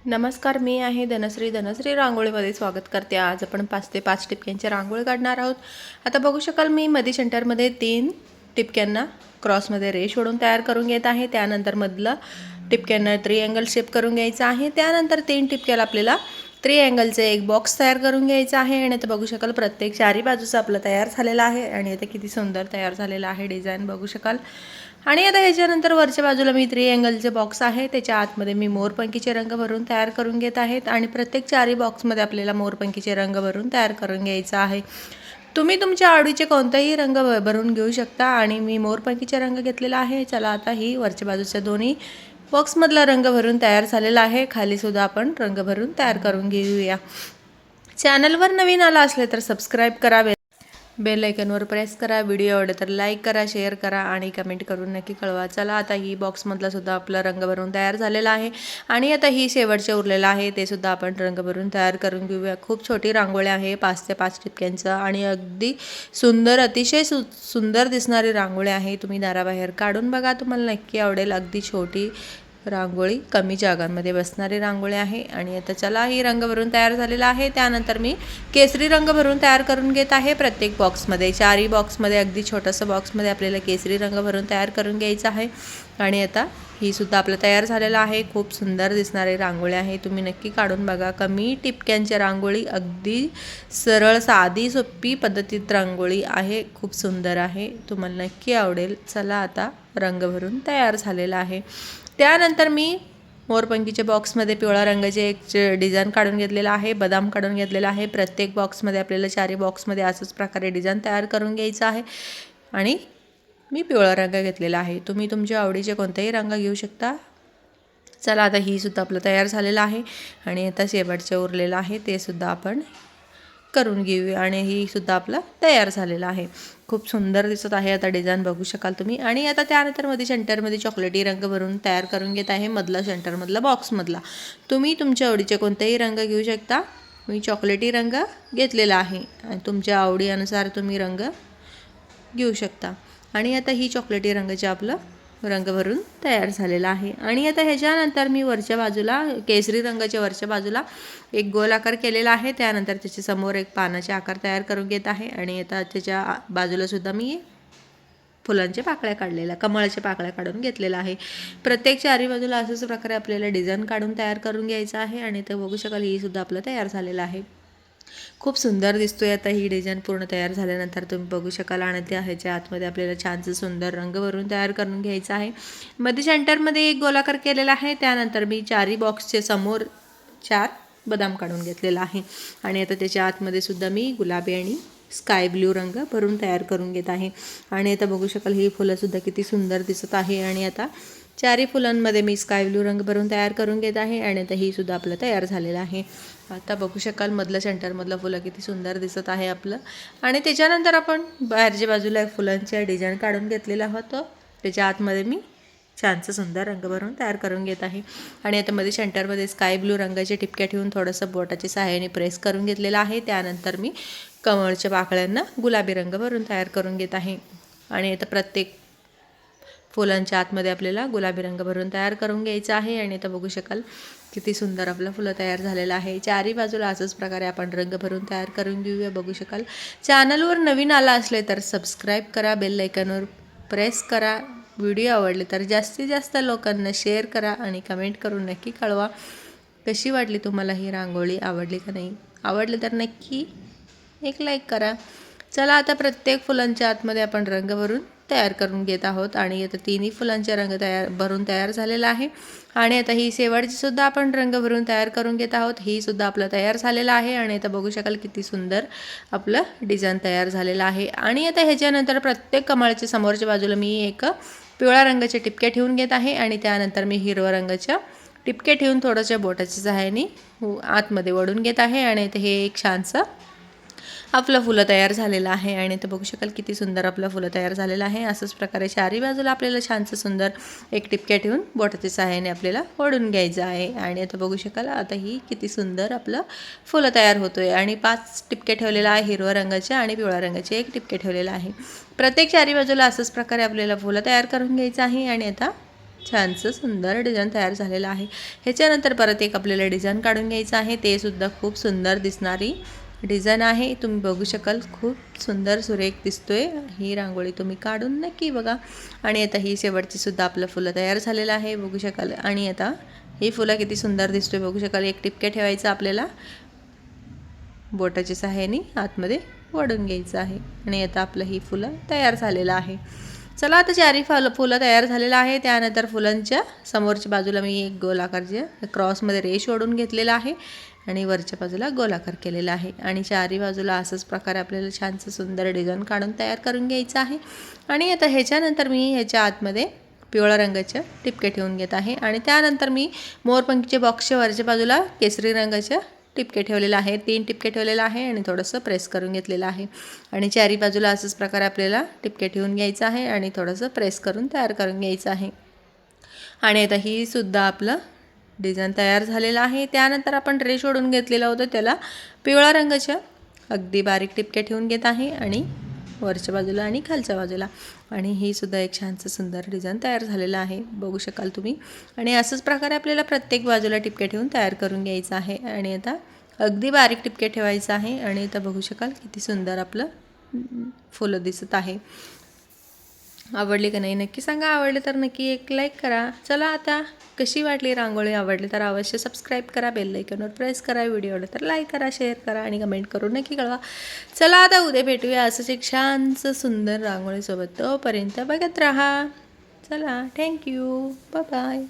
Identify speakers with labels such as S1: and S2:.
S1: नमस्कार, मी आहे धनश्री रांगोळीमध्ये स्वागत करते। आज आपण 5 ते 5 टिपक्यांची रांगोळी काढणार आहोत। आता बघू शकाल मी मध्ये सेंटरमध्ये 3 टिपक्यांना क्रॉसमध्ये रेष ओढून तयार करून घेत आहे। त्यानंतर मधला टिपक्यांना ट्रायंगल शेप करून घ्यायचा आहे। त्यानंतर 3 टिपक्याला आपल्याला ट्रायंगलचे एक बॉक्स तयार करून घ्यायचा आहे। आणि आता बघू शकाल प्रत्येक चारी बाजूचा आपला तयार झालेला आहे आणि आता किती सुंदर तयार झालेला आहे डिझाइन बघू शकाल। आणि आता ह्याच्यानंतर वरच्या बाजूला मी ट्रायंगलचे बॉक्स आहे, त्याच्या आतमध्ये मी मोरपंखीचे रंग भरून तयार करून घेत आहेत। आणि प्रत्येक चारी बॉक्समध्ये आपल्याला मोरपंखीचे रंग भरून तयार करून घ्यायचा आहे। तुम्ही तुमच्या आवडीचे कोणतेही रंग भरून घेऊ शकता आणि मी मोरपंखीचे रंग घेतलेला आहे। चला आता ही वरच्या बाजूच्या दोन्ही बॉक्समधला रंग भरून तयार झालेला आहे। खाली सुद्धा आपण रंग भरून तयार करून घेऊया। चॅनलवर नवीन आला असले तर सबस्क्राइब करा, बेल आयकॉनवर प्रेस करा, व्हिडिओ आवडले तर लाईक करा, शेअर करा आणि कमेंट करून नक्की कळवा। चला आता ही बॉक्समधला सुद्धा आपला रंग भरून तयार झालेला आहे आणि आता ही शेवटचे उरलेलं आहे ते सुद्धा आपण रंग भरून तयार करून घेऊया। खूप छोटी रांगोळी आहे, 5 ते 5 टिपक्यांचं आणि अगदी सुंदर, अतिशय सुंदर दिसणारी रांगोळी आहे। तुम्ही दाराबाहेर काढून बघा, तुम्हाला नक्की आवडेल। अगदी छोटी रांगोळी, कमी जागांमध्ये बसणारी रांगोळी आहे। आणि आता चला ही रंग भरून तयार झालेला आहे। त्यानंतर मी केसरी रंग भरून तयार करून घेत आहे। प्रत्येक बॉक्समध्ये, चारही बॉक्समध्ये अगदी छोटंसं बॉक्समध्ये आपल्याला केसरी रंग भरून तयार करून घ्यायचा आहे। आणि आता ही सुद्धा आपलं तयार झालेलं आहे। खूप सुंदर दिसणारी रांगोळी आहे, तुम्ही नक्की काढून बघा। कमी टिपक्यांची रांगोळी, अगदी सरळ साधी सोपी पद्धतीत रांगोळी आहे, खूप सुंदर आहे, तुम्हाला नक्की आवडेल। चला आता रंग भरून तयार झालेला आहे। त्यानंतर मी मोरपंखीच्या बॉक्समध्ये पिवळ्या रंगाचे एक डिझाईन काढून घेतलेला आहे, बदाम काढून घेतलेला आहे। प्रत्येक बॉक्समध्ये आपल्याला चारही बॉक्समध्ये असंच प्रकारे डिझाईन तयार करून घ्यायचं आहे आणि मी पिवळा रंग घेतलेला आहे, तुम्ही तुमच्या आवडीचे कोणतेही रंग घेऊ शकता। चला आता ही सुद्धा आपलं तयार झालेलं आहे आणि आता शेवटचे उरलेलं आहे ते सुद्धा आपण करून घेऊया। आणि ही सुद्धा आपला तयार झालेला आहे, खूप सुंदर दिसत आहे। आता डिझाईन बघू शकाल तुम्ही। आणि आता त्यानंतर मध्ये सेंटरमध्ये चॉकलेटी रंग भरून तयार करून घेत आहे, मधला सेंटरमधला बॉक्समधला। तुम्ही तुमच्या आवडीचे कोणतेही रंग घेऊ शकता, मी चॉकलेटी रंग घेतलेला आहे आणि तुमच्या आवडीनुसार तुम्ही रंग घेऊ शकता। आणि आता ही चॉकलेटी रंगाचे आपलं रंग भरून तयार झालेला आहे। आणि आता ह्याच्यानंतर मी वरच्या बाजूला केसरी रंगाच्या वरच्या बाजूला एक गोल आकार केलेला आहे। त्यानंतर त्याच्या समोर एक पानाचे आकार तयार करून घेत आहे आणि आता त्याच्या बाजूला सुद्धा मी फुलांच्या पाकळ्या काढलेल्या, कमळाच्या पाकळ्या काढून घेतलेला आहे। प्रत्येक चारी बाजूला अशाच प्रकारे आपल्याला डिझाईन काढून तयार करून घ्यायचं आहे। आणि ते बघू शकाल ही सुद्धा आपलं तयार झालेलं आहे, खूप सुंदर दिसतोय। आता ही डिझाईन पूर्ण तयार झाल्यानंतर तुम्ही बघू शकाल। आणि त्या ह्याच्या आतमध्ये आपल्याला छानसं सुंदर रंग भरून तयार करून घ्यायचं आहे। मध्ये सेंटरमध्ये एक गोलाकार केलेला आहे। त्यानंतर मी चारही बॉक्सचे समोर 4 बदाम काढून घेतलेला आहे आणि आता त्याच्या आतमध्ये सुद्धा मी गुलाबी आणि स्काय ब्ल्यू रंग भरून तयार करून घेत आहे। आणि आता बघू शकाल ही फुलंसुद्धा किती सुंदर दिसत आहे। आणि आता चारही फुलांमध्ये मी स्काय ब्ल्यू रंग भरून तयार करून घेत आहे आणि आता ही सुद्धा आपलं तयार झालेलं आहे। आता बघू शकाल मधलं सेंटरमधलं फुलं किती सुंदर दिसत आहे आपलं। आणि त्याच्यानंतर आपण बाहेरच्या बाजूला फुलांच्या डिझाईन काढून घेतलेला होतं, त्याच्या आतमध्ये मी छानसं सुंदर रंग भरून तयार करून घेत आहे। आणि आता मध्ये सेंटरमध्ये स्काय ब्ल्यू रंगाचे टिपक्या ठेवून थोडंसं बोटाच्या सहाय्याने प्रेस करून घेतलेलं आहे। त्यानंतर मी कमळच्या पाकळ्यांना गुलाबी रंग भरून तयार करून घेत आहे। आणि आता प्रत्येक फुलांच्या आतमध्ये आपल्याला गुलाबी रंग भरून तयार करून घ्यायचा आहे। आणि आता बघू शकाल किती सुंदर आपलं फुलं तयार झालेलं आहे। चारही बाजूला असंच प्रकारे आपण रंग भरून तयार करून घेऊया, बघू शकाल। चॅनलवर नवीन आला असले तर सबस्क्राईब करा, बेल आयकॉनवर प्रेस करा, व्हिडिओ आवडले तर जास्तीत जास्त लोकांना शेअर करा आणि कमेंट करून नक्की कळवा कशी वाटली तुम्हाला ही रांगोळी, आवडली का नाही। आवडली तर नक्की एक लाईक करा। चला आता प्रत्येक फुलांच्या आतमध्ये आपण रंग भरून तयार करून घेत आहोत आणि आता तिन्ही फुलांचे रंग भरून तयार झालेला आहे। आणि आता ही शेवटची सुद्धा आपण रंग भरून तयार करून घेत आहोत, ही सुद्धा आपलं तयार झालेलं आहे। आणि आता बघू शकाल किती सुंदर आपलं डिझाईन तयार झालेलं आहे। आणि आता ह्याच्यानंतर प्रत्येक कमळाच्या समोरच्या बाजूला मी एक पिवळ्या रंगाचे टिपके ठेवून घेत आहे आणि त्यानंतर मी हिरव्या रंगाच्या टिपके ठेवून थोडंसं बोटाच्या सहाय्याने आतमध्ये वळून घेत आहे। आणि आता हे एक छानसं आपलं फुलं तयार झालेलं आहे। आणि ते बघू शकाल किती सुंदर आपलं फुलं तयार झालेलं आहे। असंच प्रकारे चारही बाजूला आपल्याला छानसं सुंदर एक टिपक्या ठेवून बोटाच्या सहाय्याने आपल्याला ओढून घ्यायचं आहे। आणि आता बघू शकाल आता ही किती सुंदर आपलं फुलं तयार होतोय। आणि 5 टिपके ठेवलेला आहे, हिरव्या रंगाचे आणि पिवळ्या रंगाचे एक टिपके ठेवलेला आहे। प्रत्येक चारी बाजूला असंच प्रकारे आपल्याला फुलं तयार करून घ्यायचं आहे। आणि आता छानसं सुंदर डिझाईन तयार झालेलं आहे. ह्याच्यानंतर परत एक आपल्याला डिझाईन काढून घ्यायचं आहे. ते सुद्धा खूप सुंदर दिसणारी डिझाईन आहे. तुम्ही बघू शकाल खूप सुंदर सुरेख दिसतोय. ही रांगोळी तुम्ही काढून नक्की बघा. आणि आता ही शेवटची सुद्धा आपलं फुलं तयार झालेलं आहे बघू शकाल. आणि आता ही फुलं किती सुंदर दिसतोय बघू शकाल. एक टिपक्या ठेवायचा आपल्याला, बोटाच्या सहाय्याने आतमध्ये वळून घ्यायचं आहे. आणि आता आपलं ही फुलं तयार झालेलं आहे. चला आता चारी फुलं तयार झालेलं आहे. त्यानंतर फुलांच्या समोरच्या बाजूला मी एक गोलाकारचे क्रॉसमध्ये रेष ओढून घेतलेला आहे आणि वरच्या बाजूला गोलाकार केलेला आहे. आणि चारी बाजूला असंच प्रकारे आपल्याला छानसं सुंदर डिझाईन काढून तयार करून घ्यायचं आहे. आणि आता ह्याच्यानंतर मी ह्याच्या आतमध्ये पिवळ्या रंगाच्या टिपके ठेवून घेत आहे. आणि त्यानंतर मी मोरपंखीच्या बॉक्सच्या वरच्या बाजूला केसरी रंगाच्या टिपके ठेवलेला आहे. 3 टिपके ठेवलेला आहे आणि थोडंसं प्रेस करून घेतलेलं आहे. आणि चारी बाजूला असंच प्रकारे आपल्याला टिपके ठेवून घ्यायचं आहे आणि थोडंसं प्रेस करून तयार करून घ्यायचं आहे. आणि आता ही सुद्धा आपलं डिझाईन तयार झालेलं आहे. त्यानंतर आपण रेष ओढून घेतलेला होता त्याला पिवळ्या रंगाच्या अगदी बारीक टिपके ठेवून घेत आहे आणि वरच्या बाजूला आणि खालच्या बाजूला. आणि ही सुद्धा एक छानसं सुंदर डिझाईन तयार झालेलं आहे बघू शकाल तुम्ही. आणि असंच प्रकारे आपल्याला प्रत्येक बाजूला टिपके ठेवून तयार करून घ्यायचं आहे. आणि आता अगदी बारीक टिपके ठेवायचं आहे. आणि आता बघू शकाल किती सुंदर आपलं फुलं दिसत आहे. आवडली का नाही नक्की सांगा. आवडले तर नक्की एक लाईक करा. चला आता कशी वाटली रांगोळी, आवडली तर अवश्य सबस्क्राईब करा, बेल आयकॉनवर प्रेस करा, व्हिडिओ आवडला तर लाईक करा, शेअर करा आणि कमेंट करून नक्की कळवा. चला आता उद्या भेटूया असंच एक छानसं सुंदर रांगोळीसोबत. तोपर्यंत बघत राहा. चला थँक्यू, बाय बाय.